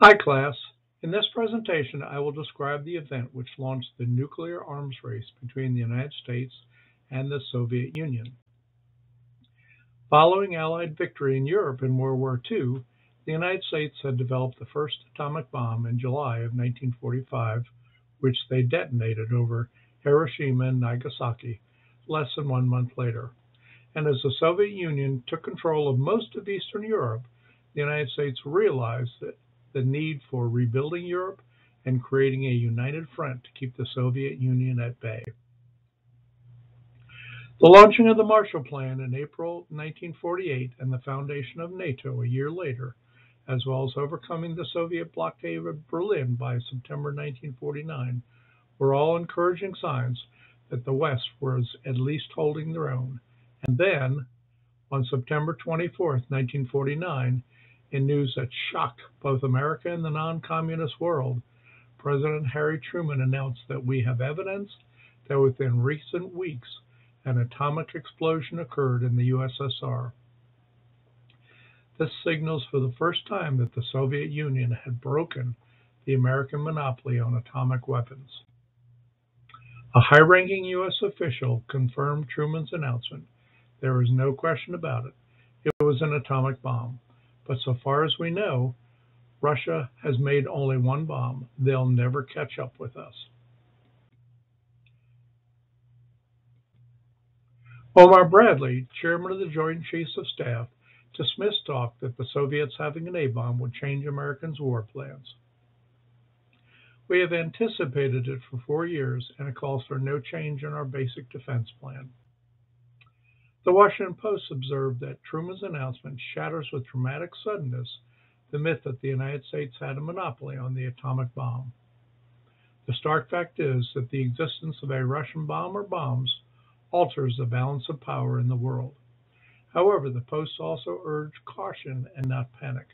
Hi class. In this presentation, I will describe the event which launched the nuclear arms race between the United States and the Soviet Union. Following Allied victory in Europe in World War II, the United States had developed the first atomic bomb in July of 1945, which they detonated over Hiroshima and Nagasaki less than 1 month later. And as the Soviet Union took control of most of Eastern Europe, the United States realized that the need for rebuilding Europe and creating a united front to keep the Soviet Union at bay. The launching of the Marshall Plan in April 1948 and the foundation of NATO a year later, as well as overcoming the Soviet blockade of Berlin by September 1949, were all encouraging signs that the West was at least holding their own. And then, on September 24, 1949, in news that shocked both America and the non communist world, President Harry Truman announced that we have evidence that within recent weeks an atomic explosion occurred in the USSR. This signals for the first time that the Soviet Union had broken the American monopoly on atomic weapons. A high ranking U.S. official confirmed Truman's announcement. There is no question about it. It was an atomic bomb. But so far as we know, Russia has made only one bomb. They'll never catch up with us. Omar Bradley, chairman of the Joint Chiefs of Staff, dismissed talk that the Soviets having an A bomb would change Americans' war plans. We have anticipated it for 4 years, and it calls for no change in our basic defense plan. The Washington Post observed that Truman's announcement shatters with dramatic suddenness the myth that the United States had a monopoly on the atomic bomb. The stark fact is that the existence of a Russian bomb or bombs alters the balance of power in the world. However, the Post also urged caution and not panic.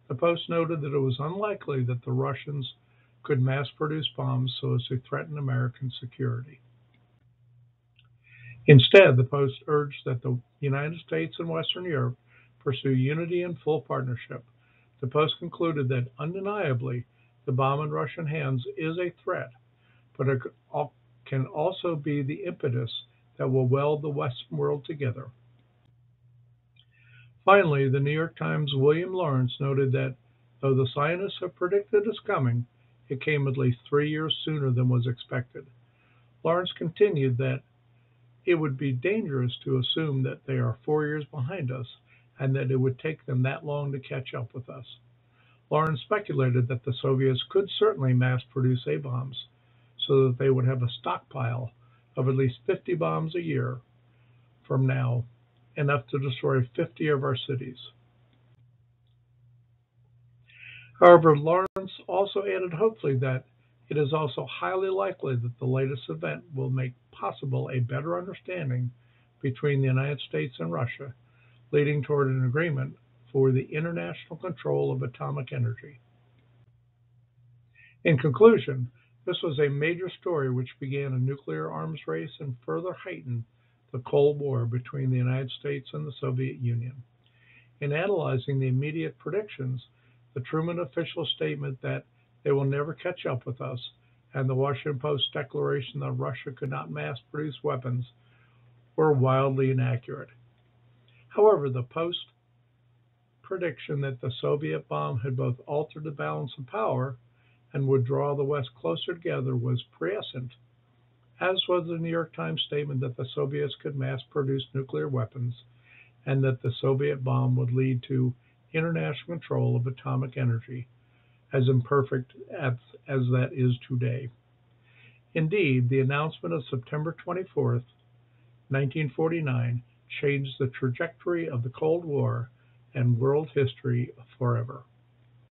The Post noted that it was unlikely that the Russians could mass produce bombs so as to threaten American security. Instead, the Post urged that the United States and Western Europe pursue unity and full partnership. The Post concluded that undeniably the bomb in Russian hands is a threat, but it can also be the impetus that will weld the Western world together. Finally, the New York Times' William Lawrence noted that though the scientists have predicted its coming, it came at least 3 years sooner than was expected. Lawrence continued that it would be dangerous to assume that they are 4 years behind us and that it would take them that long to catch up with us. Lawrence speculated that the Soviets could certainly mass produce A bombs so that they would have a stockpile of at least 50 bombs a year from now, enough to destroy 50 of our cities. However, Lawrence also added hopefully that it is also highly likely that the latest event will make possible a better understanding between the United States and Russia, leading toward an agreement for the international control of atomic energy. In conclusion, this was a major story which began a nuclear arms race and further heightened the Cold War between the United States and the Soviet Union. In analyzing the immediate predictions, the Truman official statement that they will never catch up with us and the Washington Post declaration that Russia could not mass produce weapons were wildly inaccurate. However, the Post prediction that the Soviet bomb had both altered the balance of power and would draw the West closer together was prescient, as was the New York Times statement that the Soviets could mass produce nuclear weapons and that the Soviet bomb would lead to international control of atomic energy, as imperfect as that is today. Indeed, the announcement of September 24, 1949, changed the trajectory of the Cold War and world history forever.